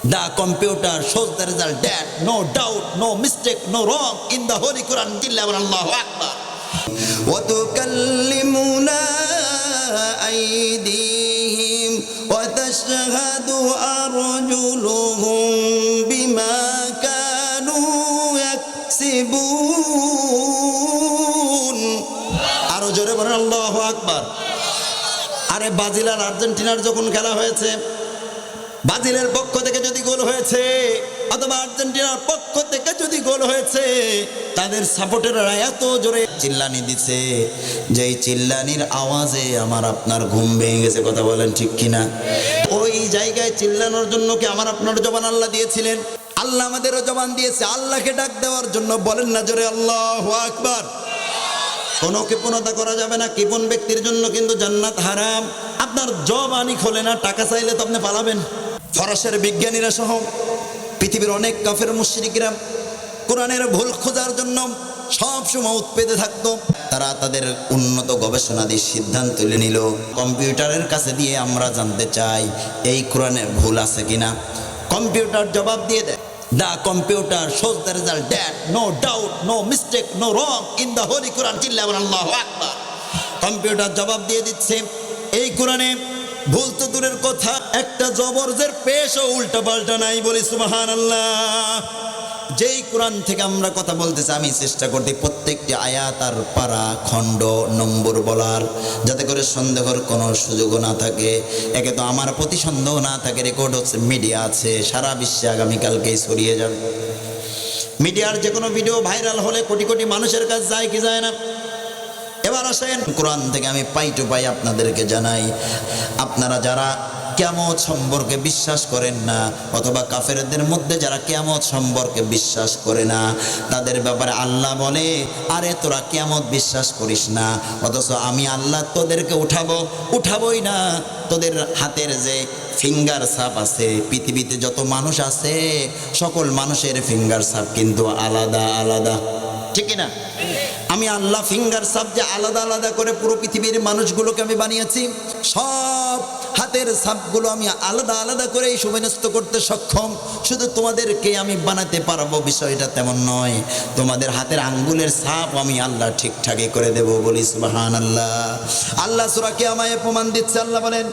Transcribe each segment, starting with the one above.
The computer shows the result that no doubt, no mistake, no wrong in the Holy Quran. Allahu Akbar. وَتُكَلِّمُنَا أَيْدِيهِمْ وَتَشْهَدُ أَرْجُلُهُم بِمَا كَانُوا يَكْسِبُونَ আরো জোরে বলেন আল্লাহু আকবার। আরে Brazil আর আর্জেন্টিনার যখন খেলা হয়েছে, ব্রাজিলের পক্ষ থেকে যদি গোল হয়েছে অথবা আর্জেন্টিনার পক্ষ থেকে যদি গোল হয়েছে, তাদের সাপোর্টাররা এত জোরে চিল্লানি দিচ্ছে যে এই চিল্লানির আওয়াজে আমার আপনার ঘুম ভেঙে গেছে। কথা বলেন ঠিক কিনা? ওই জায়গায় চিল্লানোর জন্য কি আমার আপনার জবান আল্লাহ দিয়েছিলেন? আল্লাহ আমাদেরও জবান দিয়েছে আল্লাহকে ডাক দেওয়ার জন্য। বলেন না জোরে আল্লাহু আকবার। কোনো কৃপণতা করা যাবে না। কৃপণ ব্যক্তির জন্য কিন্তু জান্নাত হারাম। আপনার জবানই খোলে না, টাকা চাইলে তো আপনি পালাবেন। ফরাসের বিজ্ঞানীরা সহ পৃথিবীর অনেক কাফের মুশরিকরা কোরআনের ভুল খোঁজার জন্য সব সময় উৎপেতে থাকতো। তারা তাদের উন্নত গবেষণা দিয়ে সিদ্ধান্ত তুলে নিল, কম্পিউটারের কাছে দিয়ে আমরা জানতে চাই এই কোরআনে ভুল আছে কিনা। কম্পিউটার জবাব দিয়ে দেয়, The computer shows the result that no doubt, no mistake, no wrong in the Holy Quran. Allahu Akbar. Computer জবাব দিয়ে দিচ্ছে এই কোরআনে ভুল তো দূরের কথা, একটা জবরজের পেশও উল্টা পাল্টা নাই। বলি সুবহানাল্লাহ। যেই কোরআন থেকে আমরা কথা বলতেছি, আমি চেষ্টা করতে প্রত্যেকটি আয়াত আর পারা খণ্ড নম্বর বলার, যাতে করে সন্দেহের কোনো সুযোগও না থাকে। একে তো আমার প্রতি সন্দেহ না থাকে, রেকর্ড হচ্ছে, মিডিয়া আছে, সারা বিশ্বে আগামীকালকেই ছড়িয়ে যাবে। মিডিয়ার যে কোনো ভিডিও ভাইরাল হলে কোটি কোটি মানুষের কাছে যায় কি যায় না? এবার আসেন কোরআন থেকে আমি পাই টু পাই আপনাদেরকে জানাই, আপনারা যারা কিয়ামত সম্পর্কে বিশ্বাস করেন না, অথবা কাফেরদের মধ্যে যারা কিয়ামত সম্পর্কে বিশ্বাস করে না, তাদের ব্যাপারে আল্লাহ বলে, আরে তোরা কিয়ামত বিশ্বাস করিস না, অথচ আমি আল্লাহ তোদেরকে উঠাবই না। তোদের হাতের যে ফিঙ্গার ছাপ আছে, পৃথিবীতে যত মানুষ আছে সকল মানুষের ফিঙ্গার ছাপ কিন্তু আলাদা আলাদা, ঠিক না? আমি আল্লাহ ফিঙ্গার ছাপ যে আলাদা আলাদা করে পুরো পৃথিবীর মানুষগুলোকে আমি বানিয়েছি, সব হাতের ছাপগুলো আমি আলাদা আলাদা করে সুবিন্যস্ত করতে সক্ষম। শুধু তোমাদেরকে আমি বানাতে পারবো বিষয়টা তেমন নয়, তোমাদের হাতের আঙ্গুলের ছাপ আমি আল্লাহ ঠিকঠাকই করে দেব। বলি সুবহানাল্লাহ। আল্লাহ সূরা কিয়ামায় প্রমাণ দিচ্ছে। আল্লাহ বলেন,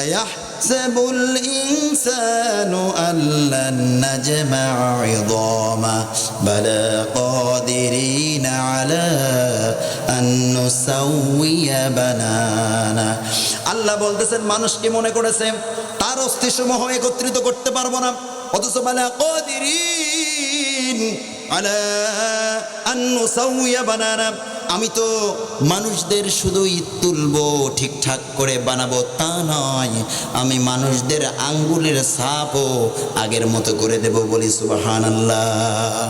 আয়াহসাবুল ইনসানু আল্লান নাজমা'a 'ইযামা বালা কাদিরিনা আলা আন নুসাউইয়া বানানা। আল্লাহ বলতেছেন, মানুষ কি মনে করেছে তার অস্থিসমূহ একত্রিত করতে পারবো না, অথচ বালা কাদিরিন আলা আন নুসাউইয়া বানানা, আমি তো মানুষদের শুধুই তুলবো, ঠিকঠাক করে বানাবো তা নয়, আমি মানুষদের আঙ্গুলের ছাপও আগের মতো করে দেব। বলি সুবহানাল্লাহ।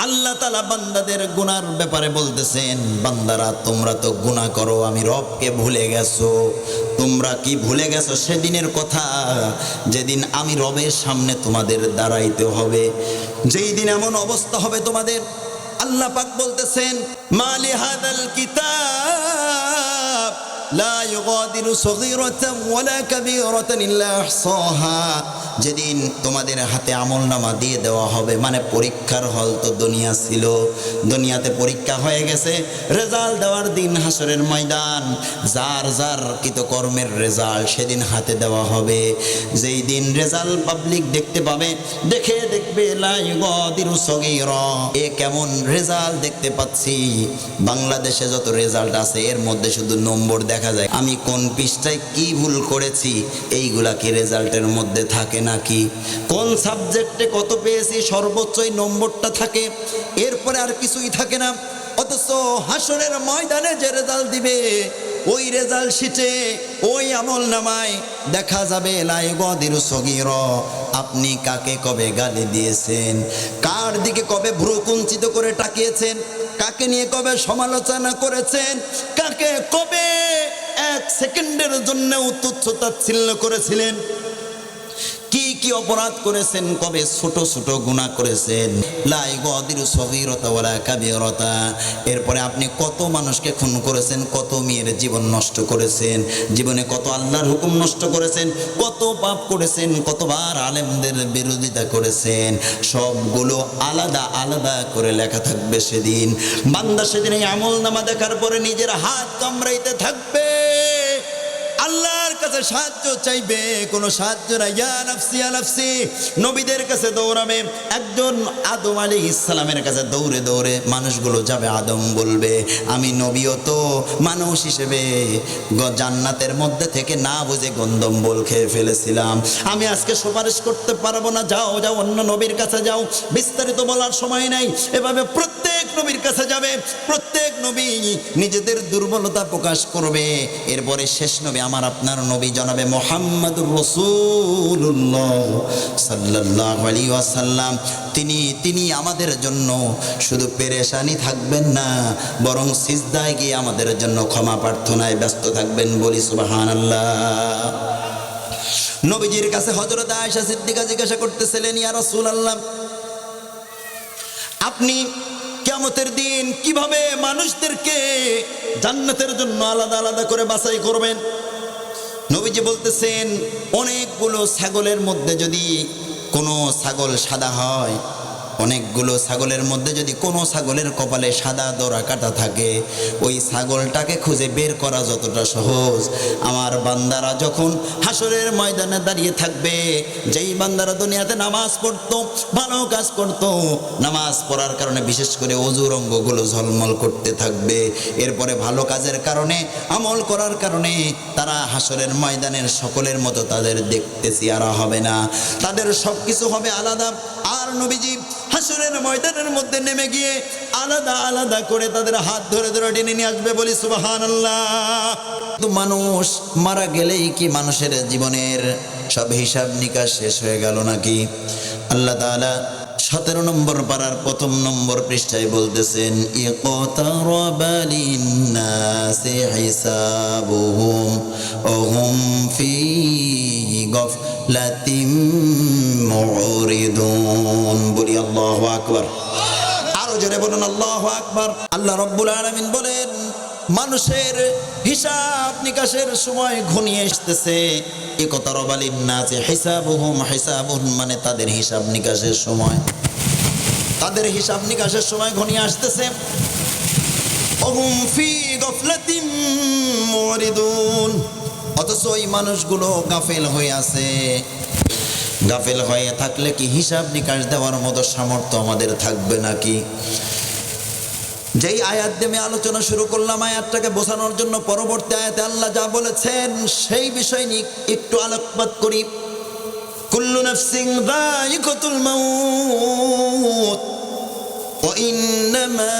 আল্লাহ তাআলা বান্দাদের গুনার ব্যাপারে বলতেছেন, বান্দারা তোমরা তো গুনাহ করো, আমি রবকে ভুলে গেছো। তোমরা কি ভুলে গেছো সেদিনের কথা, যেদিন আমি রবের সামনে তোমাদের দাঁড়াইতে হবে, যেই দিন এমন অবস্থা হবে তোমাদের। আল্লাহ পাক বলতেছেন, মালি হাদাল কিতাব লা ইউগাদিরু সগীরাতান ওয়ালা কাবীরাতান ইল্লা আহসাহা। যেদিন তোমাদের হাতে আমলনামা দিয়ে দেওয়া হবে, মানে পরীক্ষার হল তো দুনিয়া ছিল, দুনিয়াতে পরীক্ষা হয়ে গেছে, রেজাল্ট দেওয়ার দিন হাসরের ময়দান, যার যার কৃতকর্মের রেজাল্ট সেদিন হাতে দেওয়া হবে। যেই দিন রেজাল্ট পাবলিক দেখতে পাবে, দেখবে লা ইউগাদিরু সগীরা, এ কেমন রেজাল্ট দেখতে পাচ্ছি। বাংলাদেশে যত রেজাল্ট আছে এর মধ্যে শুধু নম্বর দেখা যায়, আমি কোন পৃষ্ঠায় কি ভুল করেছি এইগুলা কি রেজাল্টের মধ্যে থাকে নাকি? কোন সাবজেক্টে কত পেয়েছি সর্বোচ্চই নম্বরটা থাকে, এরপরে আর কিছুই থাকে না। অথচ হাসরের ময়দানে যে রেজাল্ট দিবে, ওই রেজাল্ট শিটে, ওই আমল নামায় দেখা যাবে লা ইউগাদিরু সগীরা, আপনি কাকে কবে গালি দিয়েছেন, কার দিকে কবে ভ্রু কুঞ্চিত করে তাকিয়েছেন, কাকে নিয়ে কবে সমালোচনা করেছেন, কাকে কবে এক সেকেন্ডের জন্য তুচ্ছ তাচ্ছিল্য করেছিলেন, কি কি অপরাধ করেছেন, কবে ছোট ছোট গুনাহ করেছেন, লা ইগদিরু সগীরাতা ওয়ালা কাবীরাতা। এরপরে আপনি কত মানুষকে খুন করেছেন, কত মেয়ের জীবন নষ্ট করেছেন, জীবনে কত আল্লাহর হুকুম নষ্ট করেছেন, কত পাপ করেছেন, কতবার আলেমদের বিরোধিতা করেছেন, সবগুলো আলাদা আলাদা করে লেখা থাকবে সেদিন। বান্দা সেদিন এই আমলনামা দেখার পরে নিজের হাত কামড়াইতে থাকবে, আল্লাহর কাছে সাহায্য চাইবে, কোনো সাহায্য নাই। ইয়া নাফসি ইয়া নাফসি, নবীদের কাছে দৌড়াবে। একজন আদম আলাইহিস সালামের কাছে দৌড়ে দৌড়ে মানুষগুলো যাবে, আদম বলবে আমি নবীও তো মানুষ হিসেবে জান্নাতের মধ্যে থেকে না বুঝে গন্ধম্বল খেয়ে ফেলেছিলাম, আমি আজকে সুপারিশ করতে পারবো না, যাও যাও অন্য নবীর কাছে যাও। বিস্তারিত বলার সময় নাই। এভাবে প্রত্যেক নবীর কাছে যাবে, প্রত্যেক নবী নিজেদের দুর্বলতা প্রকাশ করবে। এরপরে শেষ নবী আমার আপনার নবী জনাবে মুহাম্মদুর রাসূলুল্লাহ সাল্লাল্লাহু আলাইহি ওয়াসাল্লাম, তিনি আমাদের জন্য শুধু পেরেশানি থাকবেন না, বরং সিজদায় গিয়ে আমাদের জন্য ক্ষমা প্রার্থনায় ব্যস্ত থাকবেন। বলি সুবহানাল্লাহ। নবীজির কাছে হযরত আয়েশা সিদ্দিকা জিজ্ঞাসা করতেছিলেন, ইয়া রাসূলুল্লাহ, আপনি কিয়ামতের দিন কিভাবে মানুষদেরকে জান্নাতের জন্য আলাদা আলাদা করে বাছাই করবেন? নবীজি বলতেছেন, অনেকগুলো ছাগলের মধ্যে যদি কোনো ছাগল সাদা হয়, অনেকগুলো ছাগলের মধ্যে যদি কোনো ছাগলের কপালে সাদা দড়া কাটা থাকে, ওই ছাগলটাকে খুঁজে বের করা যতটা সহজ, আমার বান্দারা যখন হাসরের ময়দানে দাঁড়িয়ে থাকবে, যেই বান্দারা দুনিয়াতে নামাজ পড়তো, ভালো কাজ করতো, নামাজ পড়ার কারণে বিশেষ করে অজুর অঙ্গগুলো ঝলমল করতে থাকবে, এরপরে ভালো কাজের কারণে, আমল করার কারণে তারা হাসরের ময়দানের সকলের মতো তাদের দেখতে চেহারা হবে না, তাদের সব কিছু হবে আলাদা। আর নবীজি হাসরের ময়দানের মধ্যে নেমে গিয়ে আলাদা আলাদা করে তাদের হাত ধরে ধরে টেনে নিয়ে আসবে। বলি সুবহানাল্লাহ। তো মানুষ মারা গেলেই কি মানুষের জীবনের সব হিসাব নিকাশ শেষ হয়ে গেল নাকি? আল্লাহ তাআলা 17 নম্বর পারার 1 নম্বর পৃষ্ঠায় বলতেছেন, ইকতারাবা লিন্নাসি হিসাবুহুম ওয়া হুম ফি গাফলাতিম মুরিদুন। বলি আল্লাহু আকবার। আরো জোরে বলুন আল্লাহু আকবার। আল্লাহ রাব্বুল আলামিন বলেন, মানুষের হিসাব নিকাশের সময় ঘনিয়ে আসতেছে। ইকতারাবা লিন্নাসি হিসাবুহুম, হিসাবুহুম মানে তাদের হিসাব নিকাশের সময়, তাদের হিসাব নিকাশের সময় ঘনিয়ে আসতেছে। ওহুম ফি গাফলাতিম মুরিদুন, অথচ ওই মানুষগুলো গাফেল হয়ে আছে। গাফেল হয়ে থাকলে কি হিসাব নিকাশ দেওয়ার মতো সামর্থ্য আমাদের থাকবে নাকি? যেই আয়াত দিয়ে আলোচনা শুরু করলাম, আয়াতটাকে বোঝানোর জন্য পরবর্তী আয়াতে আল্লাহ যা বলেছেন সেই বিষয় নিয়ে একটু আলোকপাত করি। কুল্লু নাফসিন যায়িকাতুল মাউত ওয়া ইন্নামা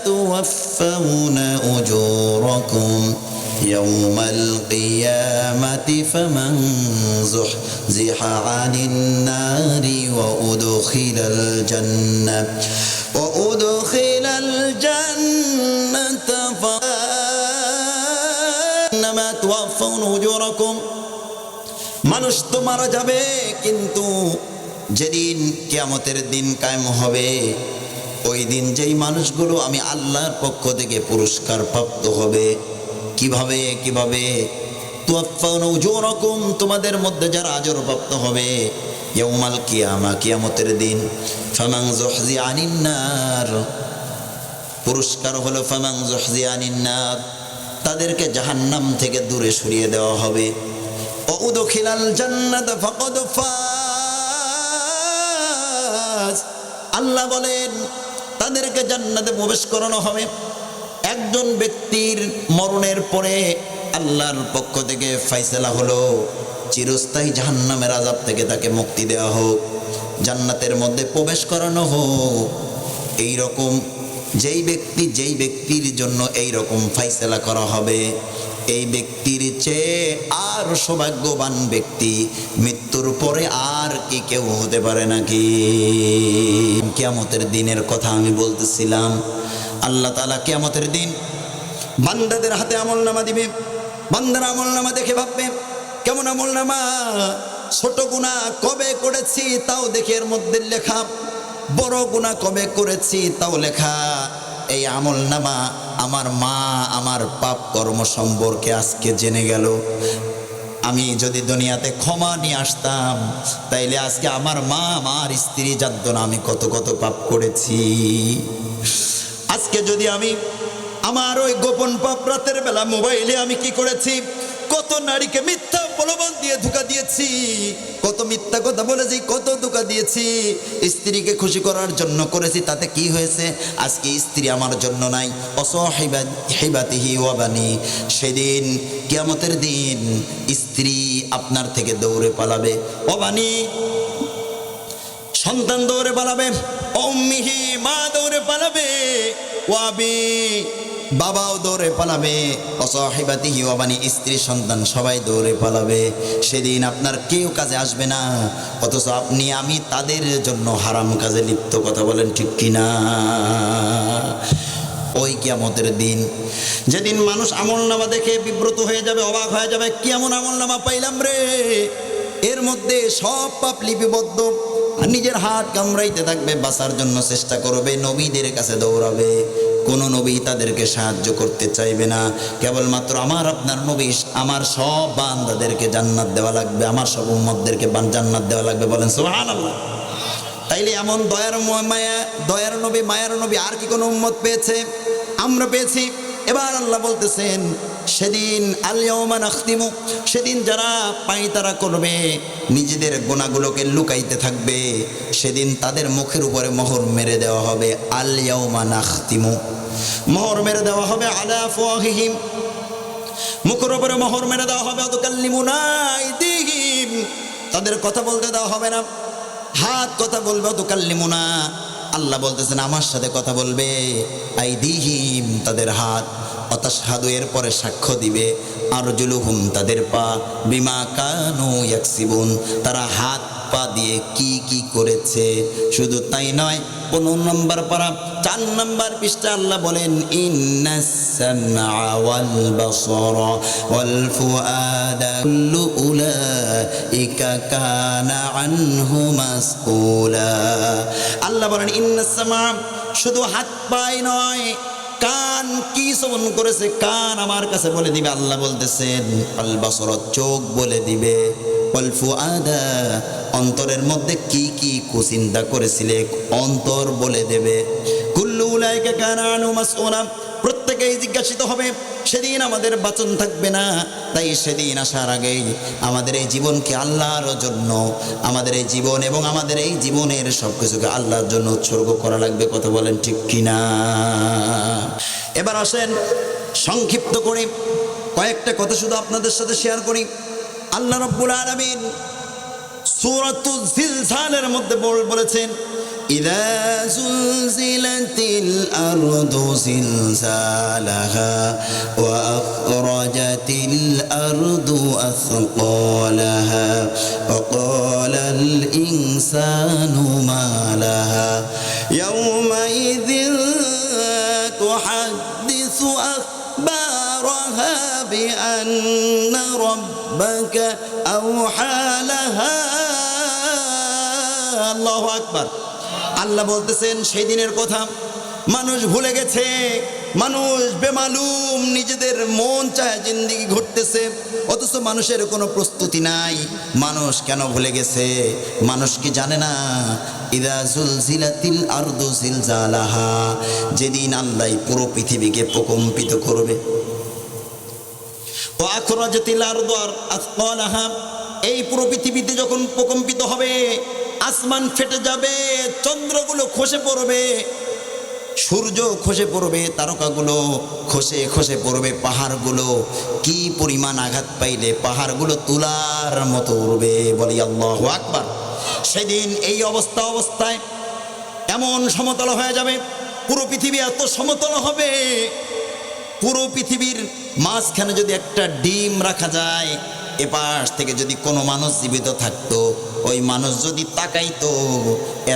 তুওয়াফাউনা উজুরাকুম ইয়াওমাল কিয়ামাতি ফামান যুহজিহা আনিন নারি ওয়া উদখিলাল জান্নাহ وأدخل الجنة فإنما توفون أجوركم। মানুষ তো মারা যাবে, কিন্তু যেদিন কিয়ামতের দিন কায়েম হবে, ওই দিন যেই মানুষগুলো আমি আল্লাহর পক্ষ থেকে পুরস্কার প্রাপ্ত হবে। কিভাবে কিভাবে? তুওয়াফাউনা উজুরাকুম, তোমাদের মধ্যে যারা আজর প্রাপ্ত হবে ইয়াউমাল কিয়ামা, কিয়ামতের দিন। ফামান যুহজিয়া আনিন নার, পুরস্কার হলো ফামান যুহজিয়া আনিন নার, তাদেরকে জাহান্নাম থেকে দূরে সরিয়ে দেওয়া হবে। ও উদখিলাল জান্নাত ফাকাদ ফাজ, আল্লাহ বলেন তাদেরকে জান্নাতে প্রবেশ করানো হবে। একজন ব্যক্তির মরণের পরে আল্লাহর পক্ষ থেকে ফয়সালা হলো চিরস্থায়ী জাহান্নামের আযাব থেকে তাকে মুক্তি দেওয়া হোক, জান্নাতের মধ্যে প্রবেশ করানো হোক। এই রকম যেই ব্যক্তির জন্য এই রকম ফয়সালা করা হবে, এই ব্যক্তির চেয়ে আর সৌভাগ্যবান ব্যক্তি মৃত্যুর পরে আর কি কেউ হতে পারে নাকি? কিয়ামতের দিনের কথা আমি বলতেছিলাম। আল্লাহ তাআলা কিয়ামতের দিন বান্দাদের হাতে আমলনামা দিবে। বান্দারা আমলনামা দেখে ভাববে কেমন আমলনামা, ছোট গুনাহ কবে করেছি তাও দেখে এর মধ্যে লেখা, বড় গুনাহ কবে করেছি তাও লেখা। এই আমলনামা আমার মা আমার পাপ কর্ম সম্পর্কে আজকে জেনে গেল। আমি যদি দুনিয়াতে ক্ষমা নিয়ে আসতাম তাইলে আজকে আমার মা আমার স্ত্রী যার জন্য আমি কত কত পাপ করেছি। আজকে যদি আমি আমার ওই গোপন পাপ রাতের বেলা মোবাইলে আমি কি করেছি, কত নারীকে মিথ্যা প্রলোভন দিয়ে ধোঁকা দিয়েছি, কত মিথ্যা কথা বলেছি, কত ধোঁকা দিয়েছি, স্ত্রীকে খুশি করার জন্য করেছি। তাতে কি হয়েছে? আজকে স্ত্রী আমার জন্য নাই। অসহিবাতিহি ওয়াবানি, সেদিন কিয়ামতের দিন স্ত্রী আপনার থেকে দৌড়ে পালাবে। ওয়াবানি, সন্তান দৌড়ে পালাবে। উম্মিহি, মা দৌড়ে পালাবে। ওয়াবি, বাবাও দৌড়ে পালাবে। অসহিবাতিহি ওয়াবানি, স্ত্রী সন্তান সবাই দৌড়ে পালাবে। সেদিন আপনার কেউ কাজে আসবে না, অথচ আপনি আমি তাদের জন্য হারাম কাজে লিপ্ত। কথা বলেন ঠিক কিনা? ওই কিয়ামতের দিন যেদিন মানুষ আমলনামা দেখে বিব্রত হয়ে যাবে, অবাক হয়ে যাবে, কেমন আমলনামা পাইলাম রে, এর মধ্যে সব পাপ লিপিবদ্ধ। আর নিজের হাত কামড়াইতে থাকবে, বাঁচার জন্য চেষ্টা করবে, নবীদের কাছে দৌড়াবে। কোনো নবী তাদেরকে সাহায্য করতে চাইবে না। কেবলমাত্র আমার আপনার নবী, আমার সব বান্দাদেরকে জান্নাত দেওয়া লাগবে, আমার সব উম্মতদেরকে জান্নাত দেওয়া লাগবে। বলেন সুবহানাল্লাহ। তাইলে এমন দয়ার নবী, মায়ার নবী আর কি কোনো উম্মত পেয়েছে? আমরা পেয়েছি। এবার আল্লাহ বলতেছেন সেদিন আল-ইয়াওমা নাখতিমু, সেদিন যারা পায়তারা করবে, নিজেদের গুনাহগুলোকে লুকাইতে থাকবে, সেদিন তাদের মুখের উপরে মোহর মেরে দেওয়া হবে। আল-ইয়াওমা নাখতিমু, মোহর মেরে দেওয়া হবে। আলা আফওয়াহিহিম, মুখের উপরে মোহর মেরে দেওয়া হবে। ওয়াতুকাল্লিমুনা আইদিহিম, তাদের কথা বলতে দেওয়া হবে না। হাত কথা বলবে। ওয়াতুকাল্লিমুনা, আল্লাহ বলতেছেন আমার সাথে কথা বলবে। আইদিহিম, তাদের হাত। অতাশহাদু, এর পরে সাক্ষ্য দিবে। আরজুলুহুম, তাদের পা। বিমা কানু ইয়াকসিবুন, তারা হাত পা দিয়ে কি কি করেছে। শুধু তাই নয়, 15 নম্বর পারা 4 নম্বর পৃষ্ঠা আল্লাহ বলেন ইন্নাস সামআ ওয়াল বাসারা ওয়াল ফুআদা কুল্লু উলাইকা কানা আনহু মাসউলা। আল্লাহ বলেন ইন্নাস সামআ, শুধু হাত পাই নয়, কান কি শ্রবণ করেছে, কান আমার কাছে বলে দিবে। আল্লাহ বলতেছেন আল বাসর, চোখ বলে দিবে। ওয়াল ফুআদা, অন্তরের মধ্যে কি কি কুচিন্তা করেছিলে, অন্তর বলে দেবে। কুল্লু উলাইকা কানা আনহু মাসউলা, প্রত্যেকেই জিজ্ঞাসিত হবে। সেদিন আমাদের বাচন থাকবে না। তাই সেদিন আসার আগেই আমাদের এই জীবনকে আল্লাহর জন্য, আমাদের এই জীবন এবং আমাদের এই জীবনের সব কিছুকে আল্লাহর জন্য উৎসর্গ করা লাগবে। কথা বলেন ঠিক কিনা? এবার আসেন সংক্ষিপ্ত করে কয়েকটা কথা শুধু আপনাদের সাথে শেয়ার করি। আল্লাহ রাব্বুল আলামিন সূরাতুল জিলজালের মধ্যে বলেছেন ইযা যুলজিলাতিল আরদু জিলজালাহা ওয়া আখরাজাতিল আরদু আসকালাহা ওয়া ক্বালাল ইনসানু মা লাহা ইয়াওমাইযিন তুহাদ্দিসু আখবারাহা বিআন্না রাব্বাকা আওহা লাহা। আল্লাহু আকবার। আল্লাহ বলতেছেন সেই দিনের কথা মানুষ ভুলে গেছে, মানুষ বেমালুম, নিজেদের মন চায় জিন্দেগি ঘুরতেছে, অথচ মানুষের কোনো প্রস্তুতি নাই। মানুষ কেন ভুলে গেছে? মানুষ কি জানে না ইযা যুলজিলাতিল আরদু জিলজালাহা, যেদিন আল্লাহ পুরো পৃথিবীকে প্রকম্পিত করবে। ওয়া আখরাজাতিল আরদু আসকালাহা, এই পুরো পৃথিবীতে যখন প্রকম্পিত হবে, আসমান ফেটে যাবে, চন্দ্রগুলো খসে পড়বে, সূর্য খসে পড়বে, তারকাগুলো খসে খসে পড়বে, পাহাড়গুলো কি পরিমাণ আঘাত পাইলে পাহাড়গুলো তুলার মতো উড়বে। বলি আল্লাহু আকবার। সেদিন এই অবস্থায় এমন সমতল হয়ে যাবে, পুরো পৃথিবী এত সমতল হবে, পুরো পৃথিবীর মাঝখানে যদি একটা ডিম রাখা যায়, এপাশ থেকে যদি কোনো মানুষ জীবিত থাকতো, ওই মানুষ যদি তাকাইতো,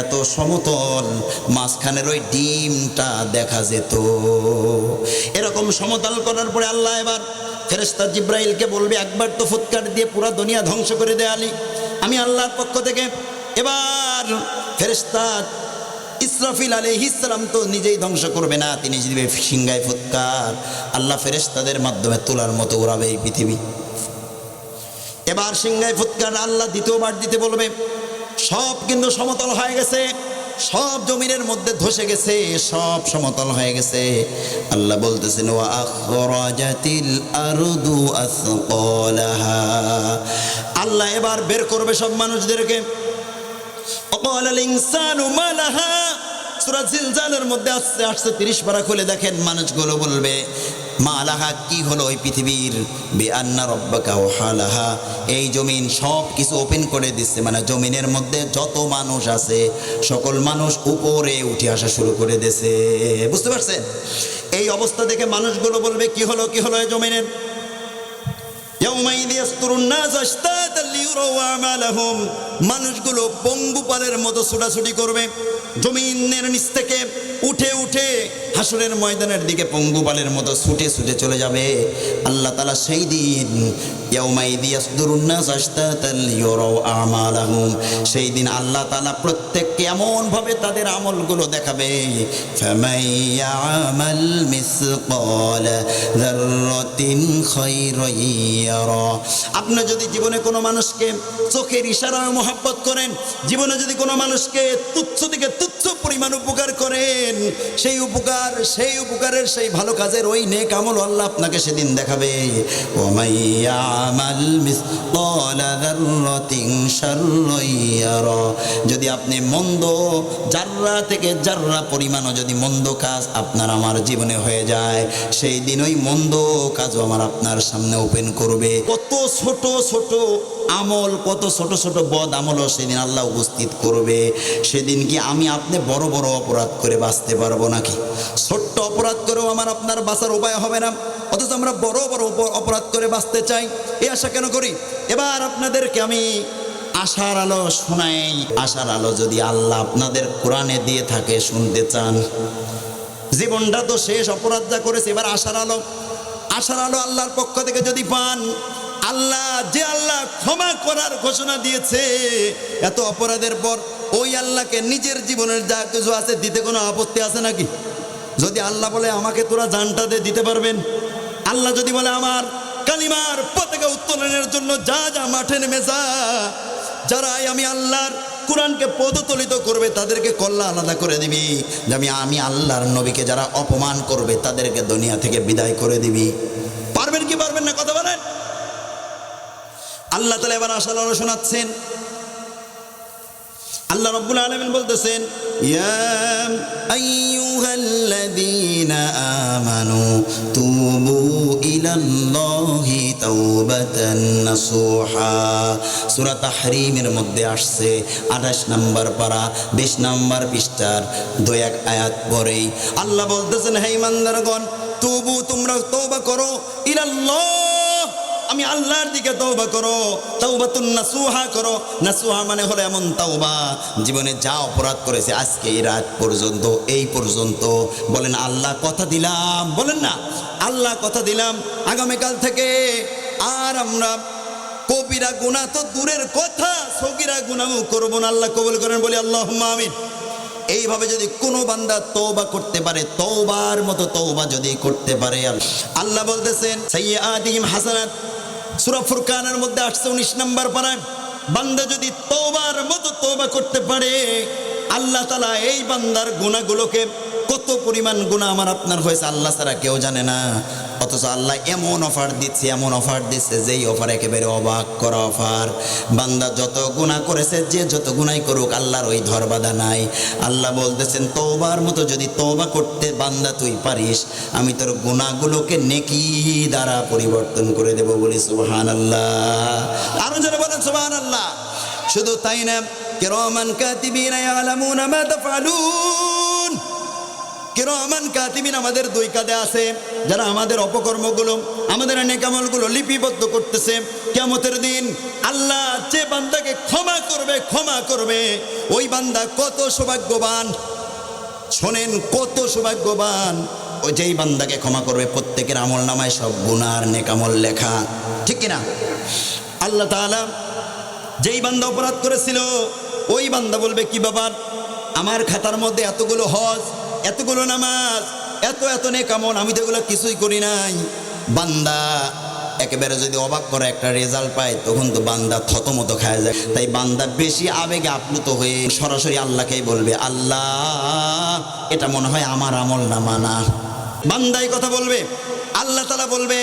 এত সমতল, মাঝখানের ওই ডিমটা দেখা যেত। এরকম সমতল করার পরে আল্লাহ এবার ফেরেশতা জিব্রাইলকে বলবে একবার তো ফুৎকার দিয়ে পুরো দুনিয়া ধ্বংস করে দে আলী। আমি আল্লাহর পক্ষ থেকে এবার ফেরেশতা ইসরাফিল আলাইহিস সালাম তো নিজেই ধ্বংস করবে না, তিনি দিবে সিংহায় ফুৎকার, আল্লাহ ফেরেশতাদের মাধ্যমে তোলার মতো উড়াবে এই পৃথিবী। এবার সিংহায় ফুৎকার আল্লাহ দ্বিতীয়বার দিতে বলবে, সব কিন্তু সমতল হয়ে গেছে, সব জমিনের মধ্যে ধসে গেছে, সব সমতল হয়ে গেছে। আল্লাহ বলতেছেন ওয়া আখরাজাতিল আরদু আসকালাহা, আল্লাহ এবার বের করবে সব মানুষদেরকে। ওয়াকালাল ইনসানু মা লাহা, সূরা জিলজালের মধ্যে আসছে 30 পারা খুলে দেখেন, মানুষগুলো বলবে মা লাহা, কি হলো ওই পৃথিবীর, বিআন্না রাব্বাকা ওয়াহালাহা, এই জমিন সব কিছু ওপেন করে দিচ্ছে, মানে জমিনের মধ্যে যত মানুষ আছে সকল মানুষ উপরে উঠে আসা শুরু করে দিয়েছে। বুঝতে পারছেন? এই অবস্থা দেখে মানুষগুলো বলবে কি হলো কি হলো এই জমিনের। ইয়াউমাইযি ইয়াসতুরুন নাস আশতাতান লিয়ুরাউ আমালাহুম, মানুষগুলো পঙ্গুপালের মতো ছুটাছুটি করবে, জমিনের নিচ থেকে উঠে উঠে হাসরের ময়দানের দিকে পঙ্গুপালের মতো ছুটে ছুটে চলে যাবে। আল্লাহ তাআলা সেই দিন ইয়াউমাইযি ইয়াসতুরুন নাস আশতাতান লিয়ুরাউ আমালাহুম, সেই দিন আল্লাহ তাআলা প্রত্যেককে এমনভাবে তাদের আমলগুলো দেখাবে, ফামান ইয়ামাল মিসকালা যাররাতিন খায়রান ইয়ারা। আপনি যদি জীবনে কোনো মানুষকে চোখের ইশারায় মহব্বত করেন, জীবনে যদি কোনো মানুষকে তুচ্ছ থেকে তুচ্ছ পরিমাণ উপকার করেন, সেই উপকারের সেই ভালো কাজের ওই নেক আমল আল্লাহ আপনাকে সেদিন দেখাবে। ওয়ামান ইয়ামাল মিসকালা যাররাতিন শাররান ইয়ারা, যদি আপনি মন্দ জাররা থেকে জাররা পরিমাণও যদি মন্দ কাজ আপনার আমার জীবনে হয়ে যায়, সেই দিন ওই মন্দ কাজও আমার আপনার সামনে ওপেন করবে। কত ছোট ছোট আমল, কত ছোট ছোট বদ আমলও সেদিন আল্লাহ উপস্থিত করবে। সেদিন কি আমি আপনি বড় বড় অপরাধ করে বাঁচতে পারবো নাকি? ছোট্ট অপরাধ করেও আমার আপনার বাঁচার উপায় হবে না, অথচ আমরা বড় বড় অপরাধ করে বাঁচতে চাই। এই আশা কেন করি? এবার আপনাদেরকে আমি আশার আলো শোনাই। আশার আলো যদি আল্লাহ আপনাদের কোরআনে দিয়ে থাকে, শুনতে চান? জীবনটা তো শেষ, অপরাধ যা করেছে, এবার আশার আলো। আশার আলো আল্লাহর পক্ষ থেকে যদি পান, আল্লাহ ক্ষমা করার ঘোষণা দিয়েছে, এত অপরাধের পর ওই আল্লাহকে নিজের জীবনের যা কিছু আছে দিতে কোনো আপত্তি আছে নাকি? যদি আল্লাহ বলে আমাকে তোরা জানটা দে, দিতে পারবেন? আল্লাহ যদি বলে আমার কালিমার পতাকা উত্তোলনের জন্য যা যা মাঠে নেমে যা, যারা আমি আল্লাহর কোরআনকে পদতলিত করবে তাদেরকে কল্লা আলাদা করে দিবি, যে আমি আল্লাহর নবীকে যারা অপমান করবে তাদেরকে দুনিয়া থেকে বিদায় করে দিবি। পারবেন কি পারবেন না? কথা বলেন। আল্লাহ তাআলা এবার আশার আলো শোনাচ্ছেন। আল্লাহ রাব্বুল আলামিন বলতেছেন, ইয়া আইয়ুহাল্লাযীনা আমানু তুবু ইলাল্লাহি তাওবাতান নাসুহা। সূরা তাহরীমের মধ্যে আসছে 28 নম্বর পারা 20 নম্বর পৃষ্ঠার 2-1 আয়াত পরেই আল্লাহ বলতেছেন, হে ইমানদারগণ, তুবু, তোমরা তওবা করো, ইলাল্লাহ, আমি আল্লাহর দিকে তওবা করো, তাওবাতুন নাসুহা করো। নাসুহা মানে হলো এমন তাওবা, জীবনে যা অপরাধ করেছে আজকে এই রাত পর্যন্ত, এই পর্যন্ত বলেন আল্লাহ কথা দিলাম, বলেন না আল্লাহ কথা দিলাম, আগামীকাল থেকে আর আমরা কবিরা গুনাহ তো দূরের কথা, সগীরা গুনাহও করব না। আল্লাহ কবুল করেন, বলি আল্লাহুম্মা আমিন। এইভাবে যদি কোনো বান্দা তওবা করতে পারে, তওবার মতো তওবা যদি করতে পারে, আল্লাহ বলতেছেন সাইয়্যাতিহিম হাসানাত। সূরা ফুরকানের মধ্যে 19 নম্বর পারায় বান্দা যদি তওবার মতো তওবা করতে পারে, আল্লাহ তাআলা এই বান্দার গুনাহগুলোকে, কত পরিমাণ গুনাহ আমার আপনার হয়েছে আল্লাহ ছাড়া কেউ জানে না, অথচ আল্লাহ এমন অফার দিচ্ছে যেই অফার একেবারে অবাক করা অফার। বান্দা যত গুনাহ করেছে, যে যত গুনাহ করুক, আল্লাহর ওই ধর বাঁধা নাই। আল্লাহ বলতেছেন তওবার মতো যদি তওবা করতে বান্দা তুই পারিস, আমি তোর গুনাহগুলোকে নেকি দ্বারা পরিবর্তন করে দেব। বলি সুবহানাল্লাহ। আরো যারা বলেন সুবহানাল্লাহ। শুধু তাই না, কিরামান কাতিবিনা ইয়ালামুনা মা তাফআলুন। কিরামান কাতিবিন আমাদের দুই কাঁধে আছে, যারা আমাদের অপকর্মগুলো, আমাদের নেক আমলগুলো লিপিবদ্ধ করতেছে। কিয়ামতের দিন আল্লাহ যে বান্দাকে ক্ষমা করবে ওই বান্দা কত সৌভাগ্যবান। শোনেন, কত সৌভাগ্যবান ওই যেই বান্দাকে ক্ষমা করবে, প্রত্যেকের আমল নামায় সব গুনার নেক আমল লেখা, ঠিক কিনা? আল্লাহ তাআলা যেই বান্দা অপরাধ করেছিল ওই বান্দা বলবে, কি ব্যাপার, আমার খাতার মধ্যে এতগুলো হজ, এতগুলো নামাজ, এত এত নেক আমল, আমি তো এগুলো কিছুই করি নাই। বান্দা একেবারে যদি অবাক করে একটা রেজাল্ট পায়, তখন তো বান্দা থতমত খায় যায়। তাই বান্দা বেশি আবেগে আপ্লুত হয়ে সরাসরি আল্লাহকেই বলবে, আল্লাহ এটা মনে হয় আমার আমল নামা না। বান্দাই কথা বলবে, আল্লাহ তাআলা বলবে,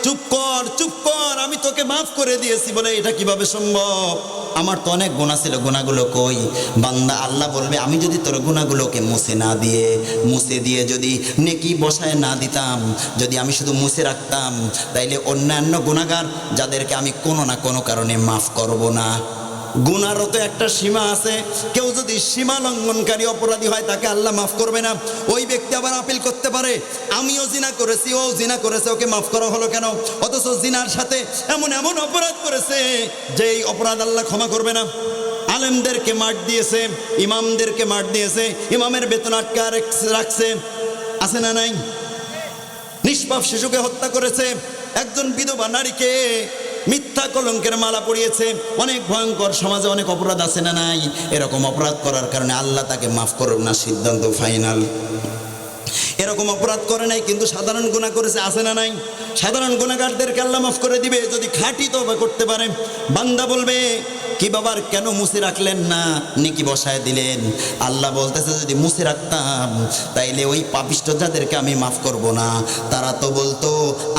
চুপ কর চুপ কর, আমি তোকে মাফ করে দিয়েছি। বলে, এটা কিভাবে সম্ভব, আমার তো অনেক গুনাহ ছিল, গুনাহগুলো কই? বান্দা আল্লাহ বলবে, আমি যদি তোর গুনাহগুলোকে মুছে দিয়ে যদি নেকি বসায় না দিতাম, যদি আমি শুধু মুছে রাখতাম, তাইলে অন্যান্য গুনাহগার যাদেরকে আমি কোনো না কোনো কারণে মাফ করব না। গুনারও তো একটা সীমা আছে। কেউ যদি সীমা লঙ্ঘনকারী অপরাধী হয়, তাকে আল্লাহ মাফ করবে না। ওই ব্যক্তি আবার আপিল করতে পারে, আমিও জিনা করেছি, ও জিনা করেছে, ওকে মাফ করা হলো কেন? অথচ জিনার সাথে এমন এমন অপরাধ করেছে যে এই অপরাধ আল্লাহ ক্ষমা করবে না। আলেমদেরকে মার দিয়েছে, ইমামদেরকে মার দিয়েছে, ইমামের বেতন আটকা রাখছে, আছে না নাই? নিষ্পাপ শিশুকে হত্যা করেছে, একজন বিধবা নারীকে মিথ্যা কলঙ্কের মালা পরিয়েছে। অনেক ভয়ঙ্কর সমাজে অনেক অপরাধ আছে না নাই? এরকম অপরাধ করার কারণে আল্লাহ তাকে মাফ করবে না, সিদ্ধান্ত ফাইনাল। এরকম অপরাধ করে নাই কিন্তু সাধারণ গুনাহ করেছে, আছে না নাই? সাধারণ গুনাহগারদেরকে আল্লাহ মাফ করে দিবে যদি খাঁটি তওবা করতে পারে। বান্দা বলবে, কি বাবার কেন মুছে রাখলেন না, নেকি বসায় দিলেন? আল্লাহ বলতেছে, যদি মুছে রাখতাম তাইলে ওই পাপিষ্ঠ যাদেরকে আমি মাফ করব না, তারা তো বলতো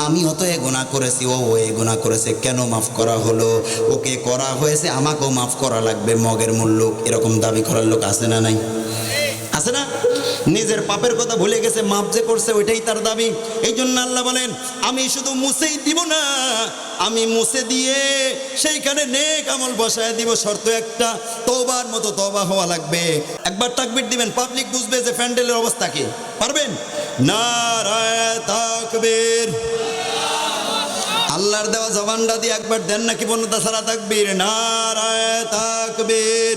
আমিও তো এ গুনাহ করেছি, ও এ গুনাহ করেছে, কেন মাফ করা হলো? ওকে করা হয়েছে, আমাকেও মাফ করা লাগবে, মগের মূল্য। এরকম দাবি করার লোক আছে না নাই? আছে না? নিজের পাপের কথা ভুলে গেছে, মাপ যে করছে ওইটাই তার দাবি। এই জন্য আল্লাহ বলেন, আমি শুধু মুছেই দিব না, আমি মুছে দিয়ে সেইখানে নেক আমল বসায় দিব। শর্ত একটা, তওবার মতো তওবা হওয়া লাগবে। একবার তাকবীর দিবেন, পাবলিক বুঝবে যে প্যান্ডেলের অবস্থা কি। পারবেন? নারায়ে তাকবীর। আল্লাহর দেওয়া জবানটা দিয়ে একবার দেন নাকি বন্যতা ছাড়া তাকবীর? নারায়ে তাকবীর।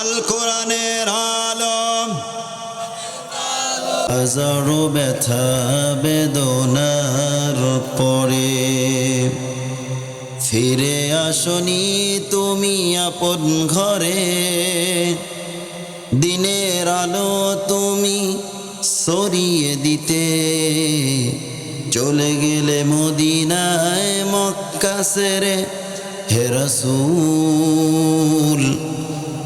আল কোরআনের আলম, হাজারো ব্যথা বেদনার পরে ফিরে আসনি তুমি আপন ঘরে। দিনের আলো তুমি সরিয়ে দিতে চলে গেলে মদিনায় মক্কা ছেড়ে। হে রাসূল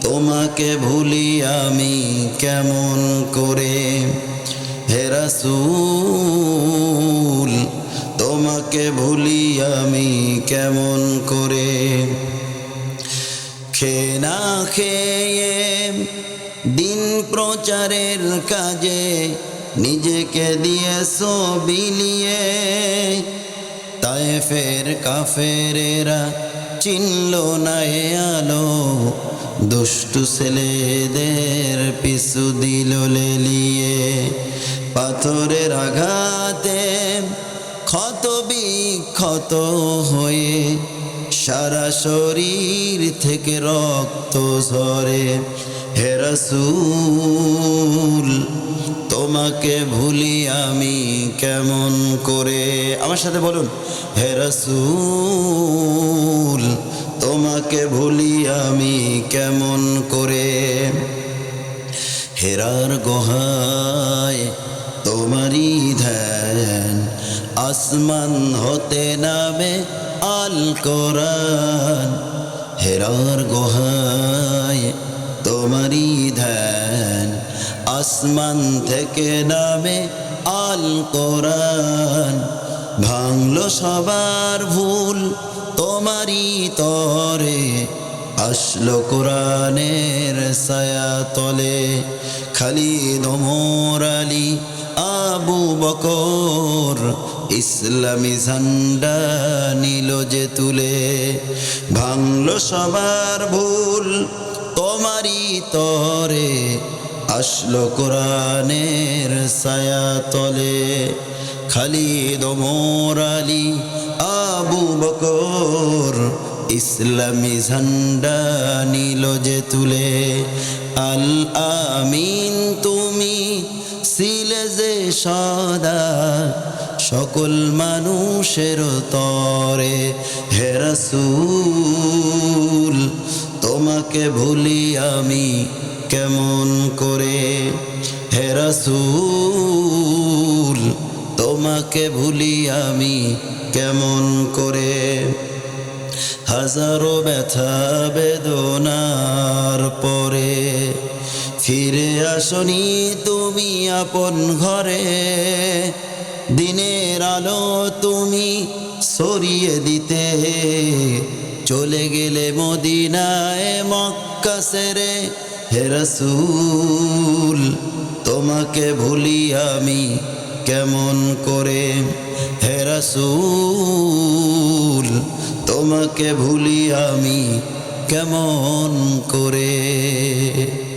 তোমাকে ভুলি আমি কেমন করে? হে রাসূল তোমাকে ভুলি আমি কেমন করে? খেয়ে না খেয়ে দিন প্রচারের কাজে নিজেকে দিয়েছো বিলিয়ে। তায়েফের কাফেরেরা চিনল না এ আলো, দুষ্টু ছেলেদের পিছু দিল লেলিয়ে। পাথরের আঘাতে ক্ষত বিক্ষত হয়ে সারা শরীর থেকে রক্ত ঝরে। হে রাসূল তোমাকে ভুলি আমি কেমন করে? আমার সাথে বলুন, হে রাসূল তোমাকে ভুলি আমি কেমন করে? হেরার গুহায় তোমারই ধ্যান, আসমান হতে নামে আল কোরআন। হেরার গুহায় তোমারই ধ্যান, আসমান থেকে নামে আল কোরআন। ভাঙলো সবার ভুল তোমারই তরে, আসলো কোরআনের ছায়া তলে। খালিদ, ওমর, আলী, আবু বকর ইসলামী ঝান্ডা নিল যে তুলে। ভাঙলো সবার ভুল তোমারই তরে, আসলো কোরআনের ছায়া তলে। খালিদ, ওমর, আলী, আবু বকর ইসলামী ঝান্ডা নিল যে তুলে। আল আমিন তুমি ছিলে যে সদা, সকল মানুষের তরে। হে রাসূল তোমাকে ভুলি আমি কেমন করে। হে রাসূল তোমাকে ভুলি আমি কেমন করে। হাজারো ব্যথা বেদনার পরে ফিরে আসনি তুমি আপন ঘরে। দিনের আলো তুমি ছড়িয়ে দিতে চলে গেলে মদিনায় মক্কা ছেড়ে। হে রাসূল তোমাকে ভুলি আমি কেমন করে। হে রাসূল তোমাকে ভুলি আমি কেমন করে।